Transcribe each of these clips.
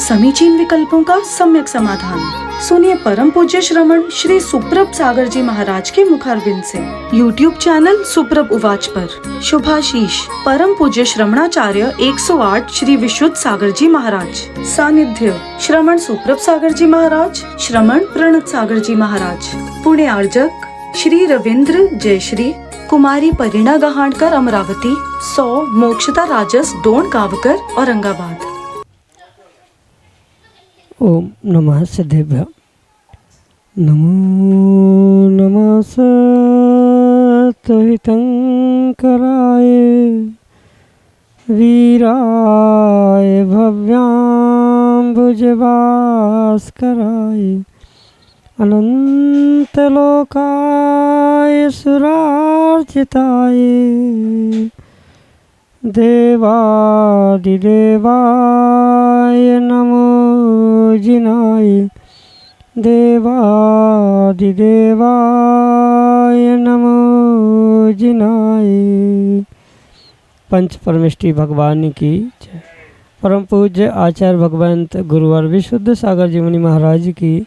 समीचीन विकल्पों का सम्यक समाधान। सुनिए परम पूज्य श्रमण श्री सुप्रभ सागर जी महाराज के मुखारबिंद से YouTube चैनल सुप्रभ उवाच पर शुभाशीष परम पूज्य श्रमणाचार्य 108 श्री विशुद्ध सागर जी महाराज। सानिध्य श्रमण सुप्रभ सागर जी महाराज, श्रमण प्रणत सागर जी महाराज। पुणे आर्जक श्री रविंद्र जयश्री, कुमारी परिणा गहाणकर अमरावती, 100 मोक्षता राजस डोन गावकर औरंगाबाद। ओम नमः सिद्धेभ्य। नमो नमः सत्तहितंकराय वीराय भव्याम्बुजभास्कराय अनंतलोकाय सुरार्चिताय देवादिदेवाय नमो जिनाय देवादिदेवाय नमो जिनाय। पंच परमेष्टि भगवान की जय। परम पूज्य आचार्य भगवंत गुरुवर विशुद्ध सागर जी मुनि महाराज की,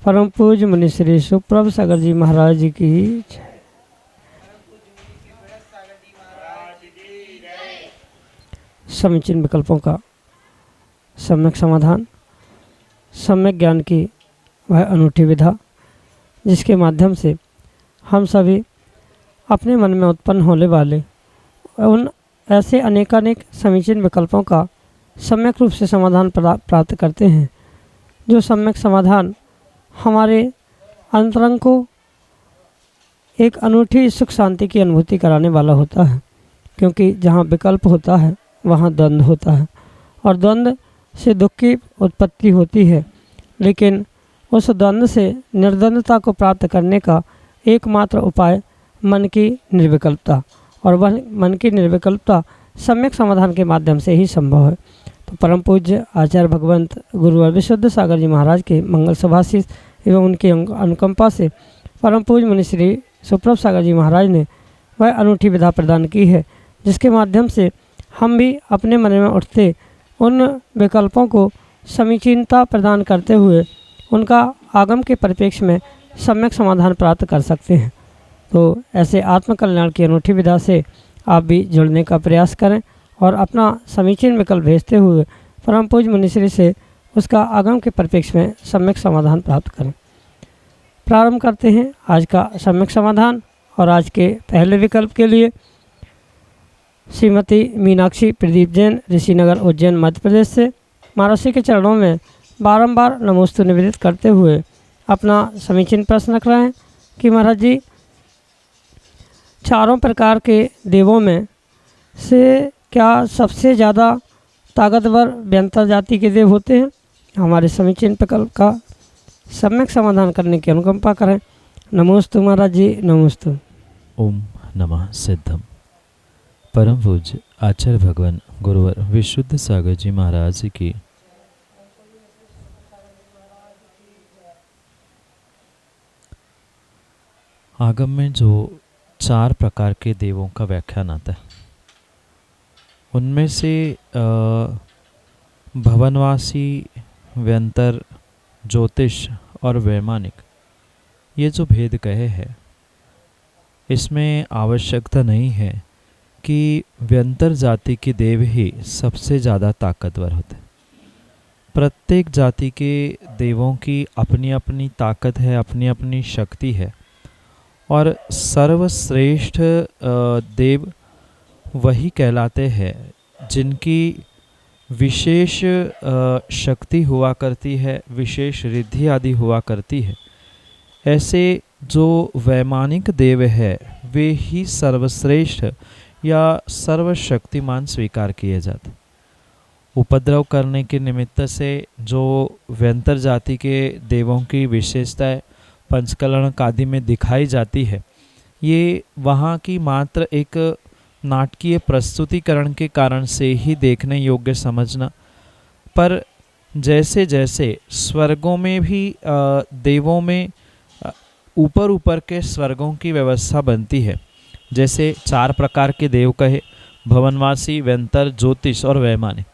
परम पूज्य मुनि श्री सुप्रभ सागर जी महाराज की जय। समीचीन विकल्पों का सम्यक समाधान। सम्यक ज्ञान की वह अनूठी विधा जिसके माध्यम से हम सभी अपने मन में उत्पन्न होने वाले उन ऐसे अनेकानेक समीचीन विकल्पों का सम्यक रूप से समाधान प्राप्त करते हैं, जो सम्यक समाधान हमारे अंतरंग को एक अनूठी सुख शांति की अनुभूति कराने वाला होता है। क्योंकि जहाँ विकल्प होता है वहाँ द्वंद्व होता है और द्वंद्व से दुख की उत्पत्ति होती है। लेकिन उस द्वंद्व से निर्द्वंद्वता को प्राप्त करने का एकमात्र उपाय मन की निर्विकल्पता, और वह मन की निर्विकल्पता सम्यक समाधान के माध्यम से ही संभव है। तो परम पूज्य आचार्य भगवंत गुरुवर विशुद्ध सागर जी महाराज के मंगल शुभाशीष एवं उनकी अनुकंपा से परम पूज्य मुनि श्री सुप्रभ सागर जी महाराज ने वह अनूठी विधा प्रदान की है, जिसके माध्यम से हम भी अपने मन में उठते उन विकल्पों को समीचीनता प्रदान करते हुए उनका आगम के परिप्रेक्ष्य में सम्यक समाधान प्राप्त कर सकते हैं। तो ऐसे आत्मकल्याण की अनूठी विधा से आप भी जुड़ने का प्रयास करें और अपना समीचीन विकल्प भेजते हुए परम पूज्य मुनिश्री से उसका आगम के परिप्रेक्ष्य में सम्यक समाधान प्राप्त करें। प्रारंभ करते हैं आज का सम्यक समाधान। और आज के पहले विकल्प के लिए श्रीमती मीनाक्षी प्रदीप जैन, ऋषिनगर उज्जैन मध्य प्रदेश से महर्षि के चरणों में बारंबार नमोस्तु निवेदित करते हुए अपना समीचीन प्रश्न रख रहे हैं कि महाराज जी, चारों प्रकार के देवों में से क्या सबसे ज़्यादा ताकतवर व्यंतर जाति के देव होते हैं? हमारे समीचीन विकल्प का सम्यक समाधान करने की अनुकंपा करें। नमोस्तु महाराज जी, नमोस्तु। ओम नमः सिद्धम। परम पूज्य आचार्य भगवान गुरुवर विशुद्ध सागर जी महाराज की आगम में जो 4 प्रकार के देवों का व्याख्यान आता है, उनमें से भवनवासी, व्यंतर, ज्योतिष और वैमानिक, ये जो भेद कहे हैं, इसमें आवश्यकता नहीं है कि व्यंतर जाति के देव ही सबसे ज़्यादा ताकतवर होते। प्रत्येक जाति के देवों की अपनी अपनी ताकत है, अपनी अपनी शक्ति है, और सर्वश्रेष्ठ देव वही कहलाते हैं जिनकी विशेष शक्ति हुआ करती है, विशेष रिद्धि आदि हुआ करती है। ऐसे जो वैमानिक देव है वे ही सर्वश्रेष्ठ या सर्वशक्तिमान स्वीकार किए जाते। उपद्रव करने के निमित्त से जो व्यंतर जाति के देवों की विशेषताएं पंचकलण आदि में दिखाई जाती है, ये वहाँ की मात्र एक नाटकीय प्रस्तुतिकरण के कारण से ही देखने योग्य समझना। पर जैसे जैसे स्वर्गों में भी देवों में ऊपर ऊपर के स्वर्गों की व्यवस्था बनती है, जैसे 4 प्रकार के देव कहे, भवनवासी, व्यंतर, ज्योतिष और वैमानिक।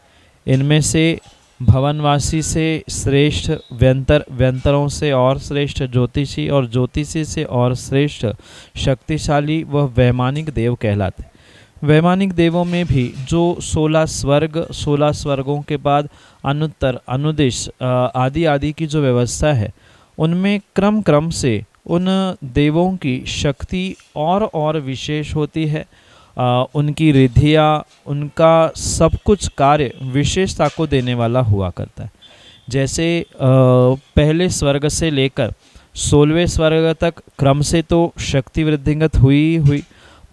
इनमें से भवनवासी से श्रेष्ठ व्यंतर, व्यंतरों से और श्रेष्ठ ज्योतिषी, और ज्योतिषी से और श्रेष्ठ शक्तिशाली वह वैमानिक देव कहलाते। वैमानिक देवों में भी जो 16 स्वर्ग, 16 स्वर्गों के बाद अनुत्तर, अनुदिश आदि आदि की जो व्यवस्था है, उनमें क्रम क्रम से उन देवों की शक्ति और विशेष होती है। उनकी रिद्धियाँ, उनका सब कुछ कार्य विशेषता को देने वाला हुआ करता है। जैसे पहले स्वर्ग से लेकर 16वें स्वर्ग तक क्रम से तो शक्ति वृद्धिंगत हुई,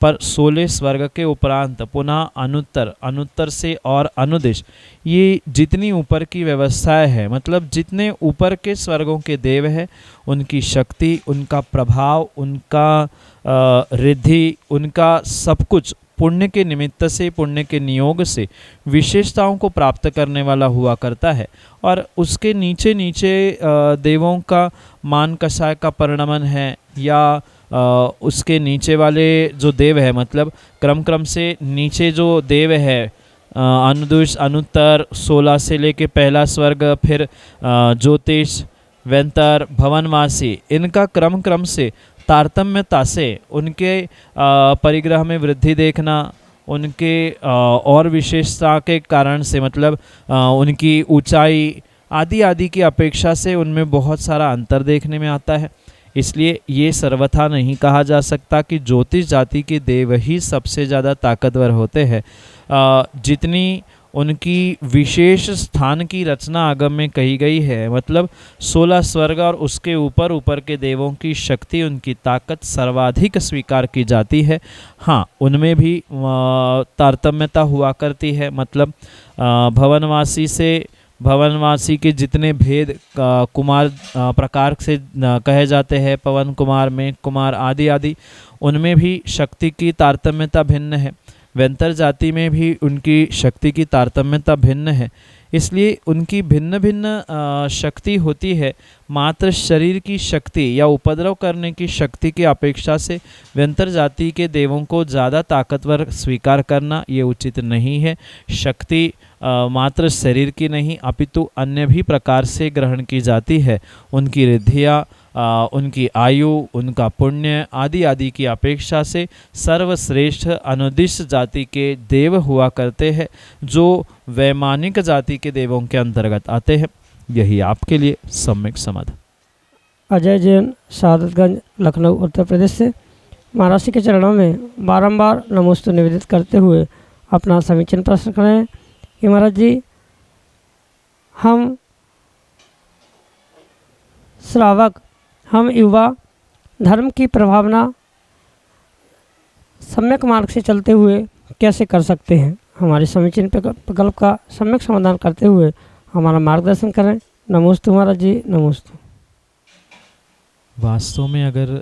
पर 16 स्वर्ग के उपरांत पुनः अनुत्तर, अनुत्तर से और अनुदिश, ये जितनी ऊपर की व्यवस्थाएं है, मतलब जितने ऊपर के स्वर्गों के देव है, उनकी शक्ति, उनका प्रभाव, उनका रिद्धि, उनका सब कुछ पुण्य के निमित्त से, पुण्य के नियोग से विशेषताओं को प्राप्त करने वाला हुआ करता है। और उसके नीचे नीचे देवों का मान कषाय का परिणमन है, या उसके नीचे वाले जो देव है, मतलब क्रम क्रम से नीचे जो देव है, अनुदुष, अनुत्तर, 16 से लेके पहला स्वर्ग, फिर ज्योतिष, व्यंतर, भवनवासी, इनका क्रम क्रम से तारतम्यता से उनके परिग्रह में वृद्धि देखना, उनके और विशेषता के कारण से, मतलब उनकी ऊंचाई आदि आदि की अपेक्षा से उनमें बहुत सारा अंतर देखने में आता है। इसलिए ये सर्वथा नहीं कहा जा सकता कि ज्योतिष जाति के देव ही सबसे ज़्यादा ताकतवर होते हैं। जितनी उनकी विशेष स्थान की रचना आगम में कही गई है, मतलब 16 स्वर्ग और उसके ऊपर ऊपर के देवों की शक्ति, उनकी ताकत सर्वाधिक स्वीकार की जाती है। हाँ, उनमें भी तारतम्यता हुआ करती है, मतलब भवनवासी के जितने भेद कुमार प्रकार से कहे जाते हैं, पवन कुमार, मेघ कुमार आदि आदि, उनमें भी शक्ति की तारतम्यता भिन्न है। व्यंतर जाति में भी उनकी शक्ति की तारतम्यता भिन्न है। इसलिए उनकी भिन्न भिन्न शक्ति होती है। मात्र शरीर की शक्ति या उपद्रव करने की शक्ति की अपेक्षा से व्यंतर जाति के देवों को ज़्यादा ताकतवर स्वीकार करना ये उचित नहीं है। शक्ति मात्र शरीर की नहीं अपितु अन्य भी प्रकार से ग्रहण की जाती है। उनकी रिद्धियाँ, उनकी आयु, उनका पुण्य आदि आदि की अपेक्षा से सर्वश्रेष्ठ अनुदिश जाति के देव हुआ करते हैं, जो वैमानिक जाति के देवों के अंतर्गत आते हैं। यही आपके लिए सम्यक समाधान। अजय जैन, शहादतगंज, लखनऊ, उत्तर प्रदेश से महाराज जी के चरणों में बारंबार नमोस्तु निवेदित करते हुए अपना समीचीन प्रश्न करें कि महाराज जी, हम श्रावक, हम युवा धर्म की प्रभावना सम्यक मार्ग से चलते हुए कैसे कर सकते हैं? हमारे समीचीन प्रकल्प का सम्यक समाधान करते हुए हमारा मार्गदर्शन करें। नमोस्तु महाराज जी, नमोस्तु। वास्तव में अगर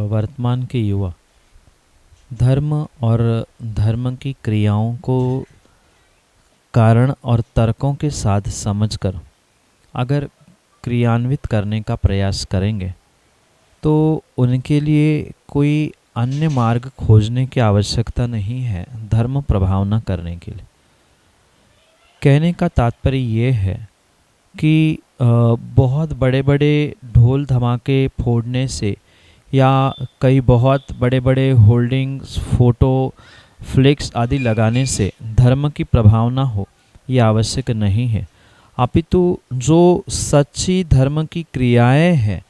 वर्तमान के युवा धर्म और धर्म की क्रियाओं को कारण और तर्कों के साथ समझकर अगर क्रियान्वित करने का प्रयास करेंगे, तो उनके लिए कोई अन्य मार्ग खोजने की आवश्यकता नहीं है धर्म प्रभावना करने के लिए। कहने का तात्पर्य ये है कि बहुत बड़े बड़े ढोल धमाके फोड़ने से या कई बहुत बड़े बड़े होल्डिंग्स, फोटो, फ्लेक्स आदि लगाने से धर्म की प्रभावना हो, ये आवश्यक नहीं है। अपितु जो सच्ची धर्म की क्रियाएं हैं,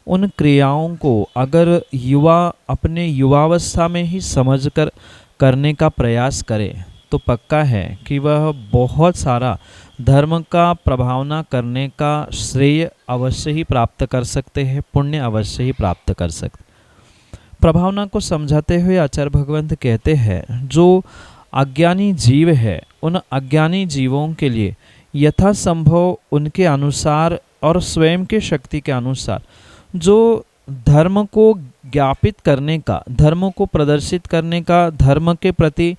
उन क्रियाओं को अगर युवा अपने युवावस्था में ही समझकर करने का प्रयास करे, तो पक्का है कि वह बहुत सारा धर्म का प्रभावना करने का श्रेय अवश्य ही प्राप्त कर सकते हैं, पुण्य अवश्य ही प्राप्त कर सकते। प्रभावना को समझाते हुए आचार्य भगवंत कहते हैं, जो अज्ञानी जीव है, उन अज्ञानी जीवों के लिए यथासंभव उनके अनुसार और स्वयं के शक्ति के अनुसार जो धर्म को ज्ञापित करने का, धर्म को प्रदर्शित करने का, धर्म के प्रति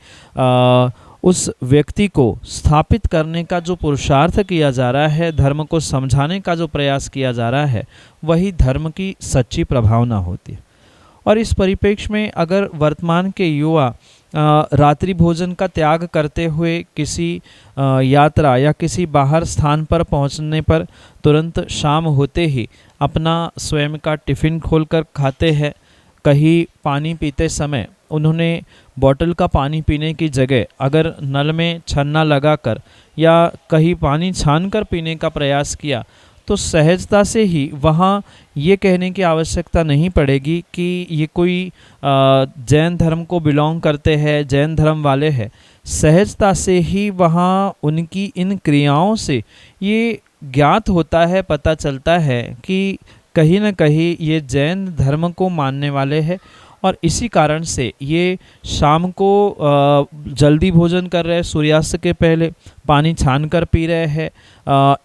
उस व्यक्ति को स्थापित करने का जो पुरुषार्थ किया जा रहा है, धर्म को समझाने का जो प्रयास किया जा रहा है, वही धर्म की सच्ची प्रभावना होती है। और इस परिप्रेक्ष्य में अगर वर्तमान के युवा रात्रि भोजन का त्याग करते हुए किसी यात्रा या किसी बाहर स्थान पर पहुंचने पर तुरंत शाम होते ही अपना स्वयं का टिफ़िन खोलकर खाते हैं। कहीं पानी पीते समय उन्होंने बॉटल का पानी पीने की जगह अगर नल में छन्ना लगाकर या कहीं पानी छानकर पीने का प्रयास किया तो सहजता से ही वहाँ ये कहने की आवश्यकता नहीं पड़ेगी कि ये कोई जैन धर्म को बिलोंग करते हैं, जैन धर्म वाले हैं। सहजता से ही वहाँ उनकी इन क्रियाओं से ये ज्ञात होता है, पता चलता है कि कहीं न कहीं ये जैन धर्म को मानने वाले हैं और इसी कारण से ये शाम को जल्दी भोजन कर रहे हैं, सूर्यास्त के पहले पानी छान कर पी रहे हैं।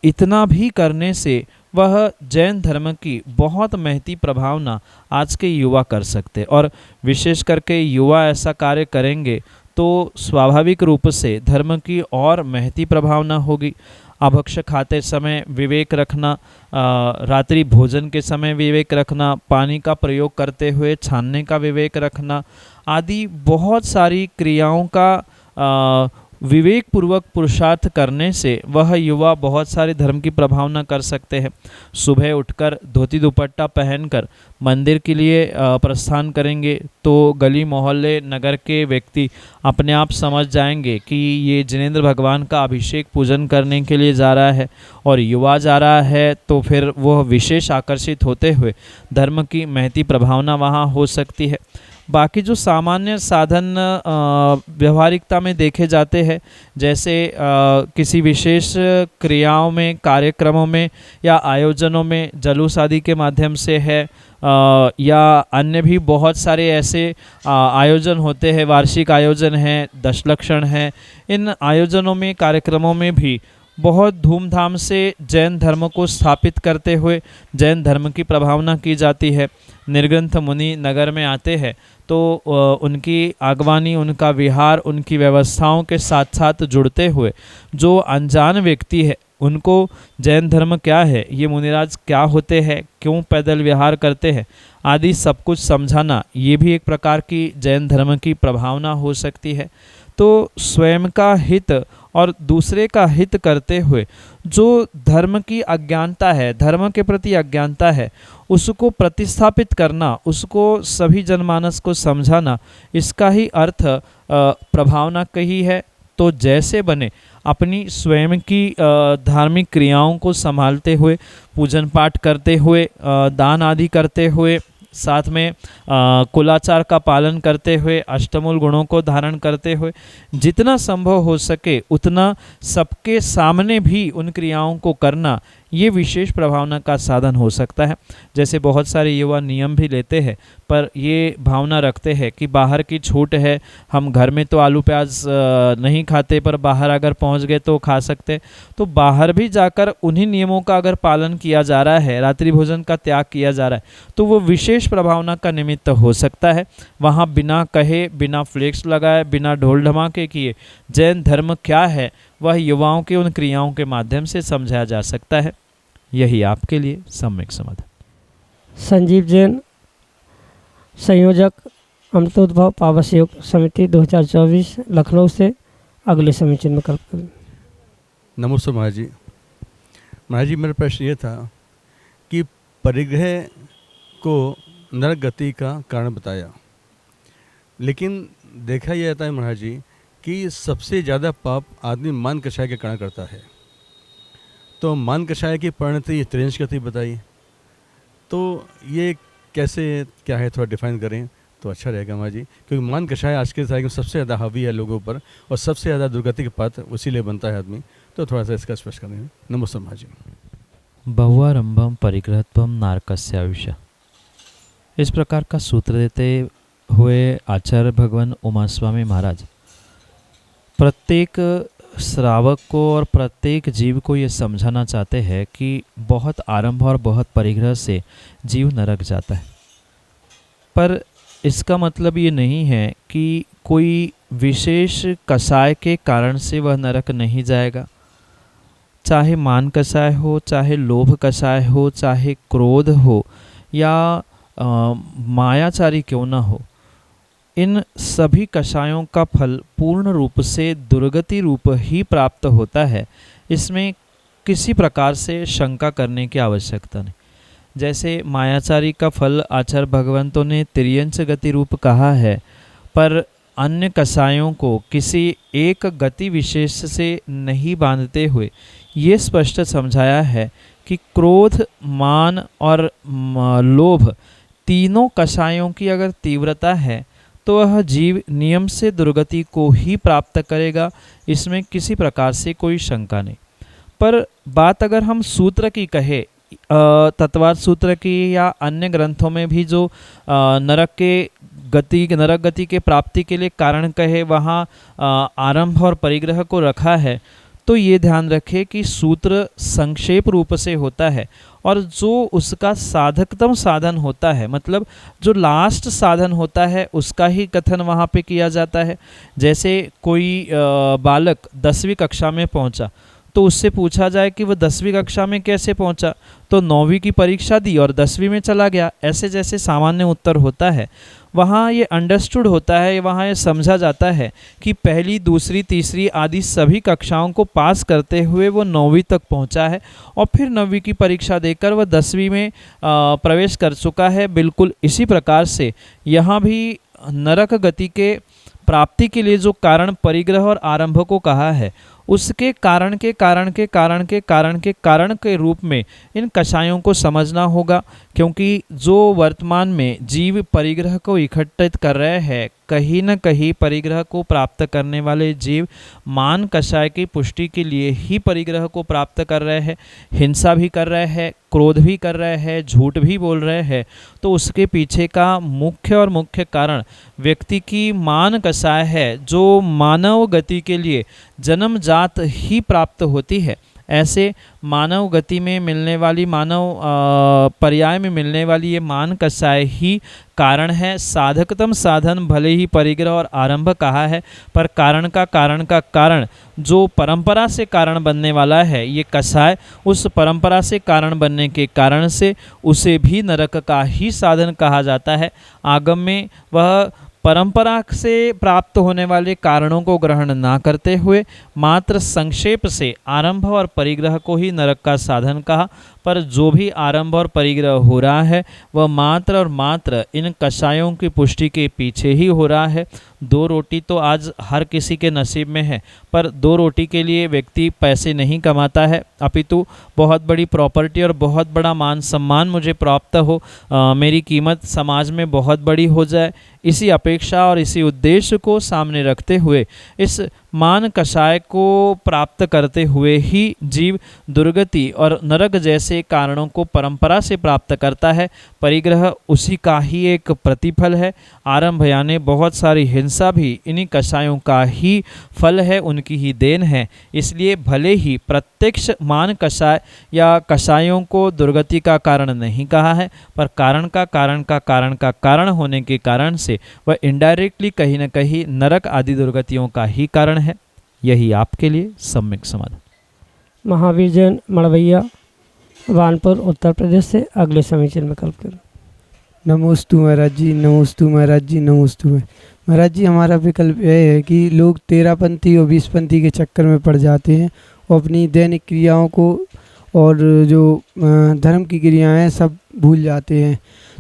इतना भी करने से वह जैन धर्म की बहुत महती प्रभावना आज के युवा कर सकते और विशेष करके युवा ऐसा कार्य करेंगे तो स्वाभाविक रूप से धर्म की और महती प्रभावना होगी। अभक्ष खाते समय विवेक रखना, रात्रि भोजन के समय विवेक रखना, पानी का प्रयोग करते हुए छानने का विवेक रखना आदि बहुत सारी क्रियाओं का विवेक पूर्वक पुरुषार्थ करने से वह युवा बहुत सारे धर्म की प्रभावना कर सकते हैं। सुबह उठकर धोती दुपट्टा पहनकर मंदिर के लिए प्रस्थान करेंगे तो गली मोहल्ले नगर के व्यक्ति अपने आप समझ जाएंगे कि ये जिनेंद्र भगवान का अभिषेक पूजन करने के लिए जा रहा है और युवा जा रहा है, तो फिर वह विशेष आकर्षित होते हुए धर्म की महती प्रभावना वहाँ हो सकती है। बाकी जो सामान्य साधन व्यवहारिकता में देखे जाते हैं, जैसे किसी विशेष क्रियाओं में, कार्यक्रमों में या आयोजनों में जलूस आदि के माध्यम से है या अन्य भी बहुत सारे ऐसे आयोजन होते हैं, वार्षिक आयोजन हैं, दशलक्षण हैं। इन आयोजनों में, कार्यक्रमों में भी बहुत धूमधाम से जैन धर्म को स्थापित करते हुए जैन धर्म की प्रभावना की जाती है। निर्ग्रंथ मुनि नगर में आते हैं तो उनकी आगवानी, उनका विहार, उनकी व्यवस्थाओं के साथ साथ जुड़ते हुए जो अनजान व्यक्ति है उनको जैन धर्म क्या है, ये मुनिराज क्या होते हैं, क्यों पैदल विहार करते हैं आदि सब कुछ समझाना, ये भी एक प्रकार की जैन धर्म की प्रभावना हो सकती है। तो स्वयं का हित और दूसरे का हित करते हुए जो धर्म की अज्ञानता है, धर्म के प्रति अज्ञानता है, उसको प्रतिस्थापित करना, उसको सभी जनमानस को समझाना, इसका ही अर्थ प्रभावना कही है। तो जैसे बने अपनी स्वयं की धार्मिक क्रियाओं को संभालते हुए, पूजन पाठ करते हुए, दान आदि करते हुए, साथ में कुलाचार का पालन करते हुए, अष्टमूल गुणों को धारण करते हुए जितना संभव हो सके उतना सबके सामने भी उन क्रियाओं को करना, ये विशेष प्रभावना का साधन हो सकता है। जैसे बहुत सारे युवा नियम भी लेते हैं पर ये भावना रखते हैं कि बाहर की छूट है, हम घर में तो आलू प्याज नहीं खाते पर बाहर अगर पहुंच गए तो खा सकते। तो बाहर भी जाकर उन्हीं नियमों का अगर पालन किया जा रहा है, रात्रि भोजन का त्याग किया जा रहा है, तो वो विशेष प्रभावना का निमित्त हो सकता है। वहाँ बिना कहे, बिना फ्लेक्स लगाए, बिना ढोल धमाके किए जैन धर्म क्या है वह युवाओं के उन क्रियाओं के माध्यम से समझाया जा सकता है। यही आपके लिए सम्यक समाधान। संजीव जैन, संयोजक अमृतोद्भव पावस योग समिति 2024 लखनऊ से अगले समीचीन विकल्प करें। नमस्ते महाराज जी। महाराज जी, मेरा प्रश्न ये था कि परिग्रह को नरक गति का कारण बताया, लेकिन देखा यह जाता है महाराज जी कि सबसे ज़्यादा पाप आदमी मान कषाय के कारण करता है। तो मान कषाय की परिणति त्रिंश गति बताई, तो ये कैसे क्या है, थोड़ा डिफाइन करें तो अच्छा रहेगा महाराज जी, क्योंकि मान कषाय आज के समय में सबसे ज़्यादा हावी है लोगों पर और सबसे ज़्यादा दुर्गति के पथ उसी लिए बनता है आदमी। तो थोड़ा सा इसका स्पष्ट करें। नमस्ते महाराज जी। बहुआरंभम परिग्रहत्वम नारकस्याविषा, इस प्रकार का सूत्र देते हुए आचार्य भगवान उमा स्वामी महाराज प्रत्येक श्रावक को और प्रत्येक जीव को ये समझाना चाहते हैं कि बहुत आरंभ और बहुत परिग्रह से जीव नरक जाता है। पर इसका मतलब ये नहीं है कि कोई विशेष कषाय के कारण से वह नरक नहीं जाएगा। चाहे मान कषाय हो, चाहे लोभ कषाय हो, चाहे क्रोध हो या मायाचारी क्यों ना हो, इन सभी कषायों का फल पूर्ण रूप से दुर्गति रूप ही प्राप्त होता है, इसमें किसी प्रकार से शंका करने की आवश्यकता नहीं। जैसे मायाचारी का फल आचार्य भगवंतों ने तिर्यंच गति रूप कहा है, पर अन्य कषायों को किसी एक गति विशेष से नहीं बांधते हुए ये स्पष्ट समझाया है कि क्रोध, मान और लोभ तीनों कषायों की अगर तीव्रता है तो वह जीव नियम से दुर्गति को ही प्राप्त करेगा, इसमें किसी प्रकार से कोई शंका नहीं। पर बात अगर हम सूत्र की कहे, तत्वार्थ सूत्र की या अन्य ग्रंथों में भी जो नरक गति के प्राप्ति के लिए कारण कहे, वहाँ आरंभ और परिग्रह को रखा है, तो ये ध्यान रखें कि सूत्र संक्षेप रूप से होता है और जो उसका साधकतम साधन होता है, मतलब जो लास्ट साधन होता है, उसका ही कथन वहाँ पे किया जाता है। जैसे कोई बालक 10वीं कक्षा में पहुँचा तो उससे पूछा जाए कि वह 10वीं कक्षा में कैसे पहुंचा, तो 9वीं की परीक्षा दी और 10वीं में चला गया, ऐसे जैसे सामान्य उत्तर होता है, वहाँ ये अंडरस्टूड होता है, वहाँ ये समझा जाता है कि पहली, दूसरी, तीसरी आदि सभी कक्षाओं को पास करते हुए वो 9वीं तक पहुँचा है और फिर 9वीं की परीक्षा देकर वह 10वीं में प्रवेश कर चुका है। बिल्कुल इसी प्रकार से यहाँ भी नरक गति के प्राप्ति के लिए जो कारण परिग्रह और आरंभ को कहा है, उसके कारण के रूप में इन कषायों को समझना होगा, क्योंकि जो वर्तमान में जीव परिग्रह को इकट्ठित कर रहे हैं, कहीं न कहीं परिग्रह को प्राप्त करने वाले जीव मान कषाय की पुष्टि के लिए ही परिग्रह को प्राप्त कर रहे हैं, हिंसा भी कर रहे हैं, क्रोध भी कर रहे हैं, झूठ भी बोल रहे हैं। तो उसके पीछे का मुख्य कारण व्यक्ति की मान कषाय है, जो मानव गति के लिए जन्म जात ही प्राप्त होती है। ऐसे मानव गति में मिलने वाली, मानव पर्याय में मिलने वाली ये मान कषाय ही कारण है। साधकतम साधन भले ही परिग्रह और आरंभ कहा है, पर कारण का कारण जो परंपरा से कारण बनने वाला है, ये कषाय उस परंपरा से कारण बनने के कारण से उसे भी नरक का ही साधन कहा जाता है। आगम में वह परंपरा से प्राप्त होने वाले कारणों को ग्रहण ना करते हुए मात्र संक्षेप से आरंभ और परिग्रह को ही नरक का साधन कहा, पर जो भी आरंभ और परिग्रह हो रहा है वह मात्र और मात्र इन कषायों की पुष्टि के पीछे ही हो रहा है। 2 रोटी तो आज हर किसी के नसीब में है, पर 2 रोटी के लिए व्यक्ति पैसे नहीं कमाता है, अपितु बहुत बड़ी प्रॉपर्टी और बहुत बड़ा मान सम्मान मुझे प्राप्त हो, मेरी कीमत समाज में बहुत बड़ी हो जाए, इसी अपेक्षा और इसी उद्देश्य को सामने रखते हुए इस मान कषाय को प्राप्त करते हुए ही जीव दुर्गति और नरक जैसे कारणों को परंपरा से प्राप्त करता है। परिग्रह उसी का ही एक प्रतिफल है। आरंभ यानी बहुत सारी हिंसा भी इन्हीं कषायों का ही फल है, उनकी ही देन है। इसलिए भले ही प्रत्यक्ष मान कषाय या कषायों को दुर्गति का कारण नहीं कहा है, पर कारण होने के कारण से वह इनडायरेक्टली कहीं न कहीं नरक आदि दुर्गतियों का ही कारण है। यही आपके लिए सम्यक समाधान। महावीर जैन मड़वैया, वानपुर, उत्तर प्रदेश से अगले समीचीन विकल्प करें। नमोस्तु महाराज जी, नमोस्तु महाराज जी, नमोस्तु महाराज जी। हमारा विकल्प यह है कि लोग 13पंथी और 20पंथी के चक्कर में पड़ जाते हैं और अपनी दैनिक क्रियाओं को और जो धर्म की क्रियाएं हैं सब भूल जाते हैं।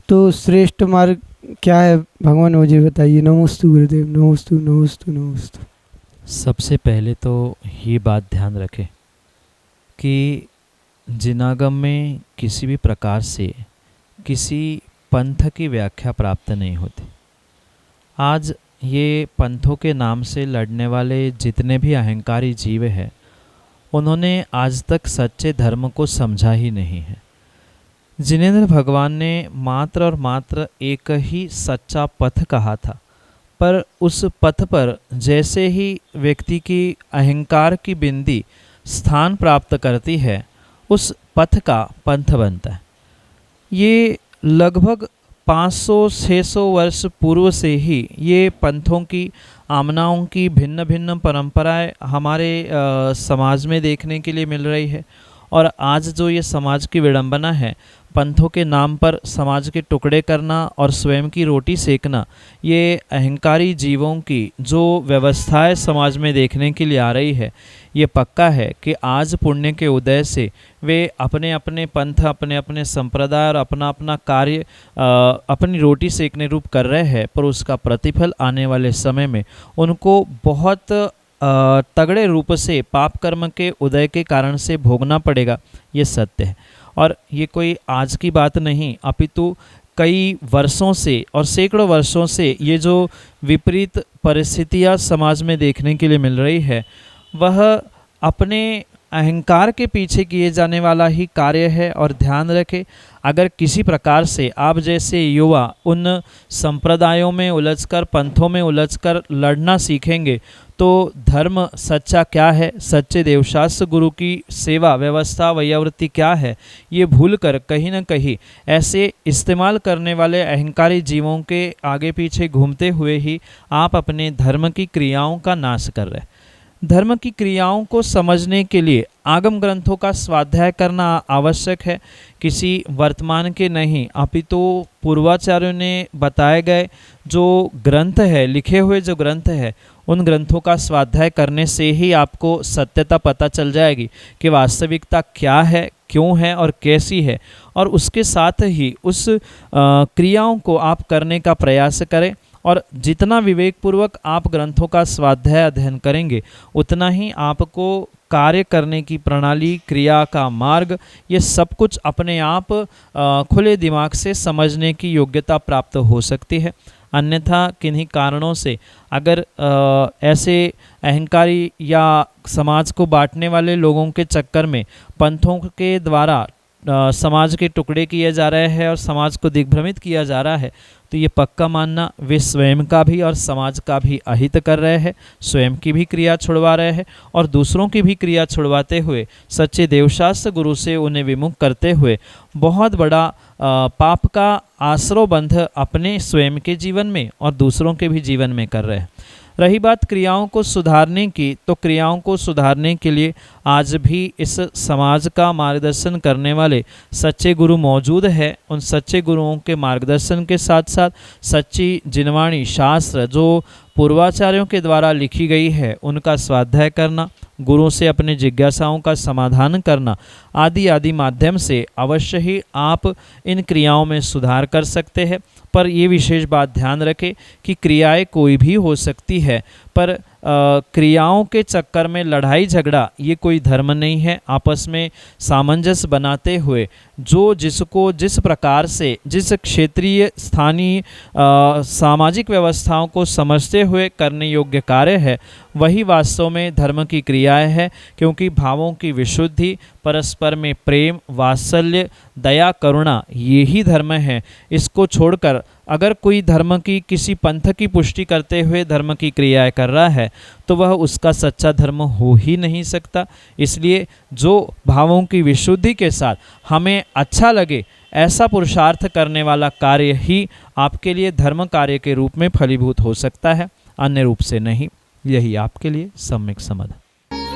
तो श्रेष्ठ मार्ग क्या है भगवान, मुझे बताइए। नमोस्तु गुरुदेव, नमोस्तु नमोस्तु नमोस्तु। सबसे पहले तो ये बात ध्यान रखें कि जिनागम में किसी भी प्रकार से किसी पंथ की व्याख्या प्राप्त नहीं होती। आज ये पंथों के नाम से लड़ने वाले जितने भी अहंकारी जीव हैं, उन्होंने आज तक सच्चे धर्म को समझा ही नहीं है। जिनेंद्र भगवान ने मात्र और मात्र एक ही सच्चा पथ कहा था, पर उस पथ पर जैसे ही व्यक्ति की अहंकार की बिंदी स्थान प्राप्त करती है, उस पथ का पंथ बनता है। ये लगभग 500-600 वर्ष पूर्व से ही ये पंथों की, आमनाओं की भिन्न भिन्न परंपराएं हमारे समाज में देखने के लिए मिल रही है। और आज जो ये समाज की विडंबना है, पंथों के नाम पर समाज के टुकड़े करना और स्वयं की रोटी सेकना, ये अहंकारी जीवों की जो व्यवस्थाएं समाज में देखने के लिए आ रही है, ये पक्का है कि आज पुण्य के उदय से वे अपने अपने पंथ, अपने अपने संप्रदाय और अपना अपना कार्य अपनी रोटी सेकने रूप कर रहे हैं, पर उसका प्रतिफल आने वाले समय में उनको बहुत तगड़े रूप से पाप कर्म के उदय के कारण से भोगना पड़ेगा। ये सत्य है और ये कोई आज की बात नहीं, अपितु कई वर्षों से और सैकड़ों वर्षों से ये जो विपरीत परिस्थितियाँ समाज में देखने के लिए मिल रही है, वह अपने अहंकार के पीछे किए जाने वाला ही कार्य है। और ध्यान रखें, अगर किसी प्रकार से आप जैसे युवा उन संप्रदायों में उलझकर, पंथों में उलझकर लड़ना सीखेंगे तो धर्म सच्चा क्या है, सच्चे देवशास्त्र गुरु की सेवा व्यवस्था वैयावृत्ति क्या है, ये भूलकर कहीं न कहीं ऐसे इस्तेमाल करने वाले अहंकारी जीवों के आगे पीछे घूमते हुए ही आप अपने धर्म की क्रियाओं का नाश कर रहे हैं। धर्म की क्रियाओं को समझने के लिए आगम ग्रंथों का स्वाध्याय करना आवश्यक है, किसी वर्तमान के नहीं, अपितु पूर्वाचार्यों ने बताए गए जो ग्रंथ है, लिखे हुए जो ग्रंथ है, उन ग्रंथों का स्वाध्याय करने से ही आपको सत्यता पता चल जाएगी कि वास्तविकता क्या है, क्यों है और कैसी है। और उसके साथ ही उस क्रियाओं को आप करने का प्रयास करें और जितना विवेकपूर्वक आप ग्रंथों का स्वाध्याय अध्ययन करेंगे, उतना ही आपको कार्य करने की प्रणाली, क्रिया का मार्ग, ये सब कुछ अपने आप खुले दिमाग से समझने की योग्यता प्राप्त हो सकती है। अन्यथा किन्हीं कारणों से अगर ऐसे अहंकारी या समाज को बांटने वाले लोगों के चक्कर में पंथों के द्वारा समाज के टुकड़े किए जा रहे हैं और समाज को दिग्भ्रमित किया जा रहा है, तो ये पक्का मानना वे स्वयं का भी और समाज का भी अहित कर रहे हैं, स्वयं की भी क्रिया छुड़वा रहे हैं और दूसरों की भी क्रिया छुड़वाते हुए सच्चे देवशास्त्र गुरु से उन्हें विमुख करते हुए बहुत बड़ा पाप का आश्रय बंध अपने स्वयं के जीवन में और दूसरों के भी जीवन में कर रहे हैं। रही बात क्रियाओं को सुधारने की, तो क्रियाओं को सुधारने के लिए आज भी इस समाज का मार्गदर्शन करने वाले सच्चे गुरु मौजूद है। उन सच्चे गुरुओं के मार्गदर्शन के साथ साथ सच्ची जिनवाणी शास्त्र जो पूर्वाचार्यों के द्वारा लिखी गई है, उनका स्वाध्याय करना, गुरु से अपने जिज्ञासाओं का समाधान करना आदि आदि माध्यम से अवश्य ही आप इन क्रियाओं में सुधार कर सकते हैं। पर ये विशेष बात ध्यान रखें कि क्रियाएं कोई भी हो सकती है, पर क्रियाओं के चक्कर में लड़ाई झगड़ा ये कोई धर्म नहीं है। आपस में सामंजस्य बनाते हुए जो जिसको जिस प्रकार से, जिस क्षेत्रीय स्थानीय सामाजिक व्यवस्थाओं को समझते हुए करने योग्य कार्य है, वही वास्तव में धर्म की क्रियाएं है। क्योंकि भावों की विशुद्धि, परस्पर में प्रेम, वात्सल्य, दया, करुणा, ये ही धर्म है। इसको छोड़कर अगर कोई धर्म की, किसी पंथ की पुष्टि करते हुए धर्म की क्रियाएं कर रहा है, तो वह उसका सच्चा धर्म हो ही नहीं सकता। इसलिए जो भावों की विशुद्धि के साथ हमें अच्छा लगे, ऐसा पुरुषार्थ करने वाला कार्य ही आपके लिए धर्म कार्य के रूप में फलीभूत हो सकता है, अन्य रूप से नहीं। यही आपके लिए सम्यक समाधान।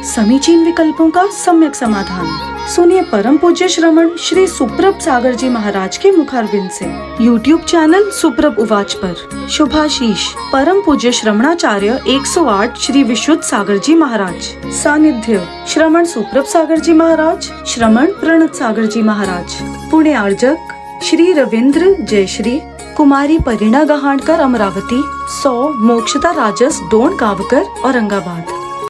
समीचीन विकल्पों का सम्यक समाधान सुनिए परम पूज्य श्रमण श्री सुप्रभ सागर जी महाराज के मुखारविंद से। YouTube चैनल सुप्रभ उवाच पर शुभाशीष परम पूज्य श्रमणाचार्य 108 श्री विशुद्ध सागर जी महाराज। सानिध्य श्रमण सुप्रभ सागर जी महाराज, श्रमण प्रणत सागर जी महाराज। पुणे आर्जक श्री रविंद्र जयश्री, कुमारी परिणा गहाणकर अमरावती, 100 मोक्षता राजस डोन गावकर औरंगाबाद।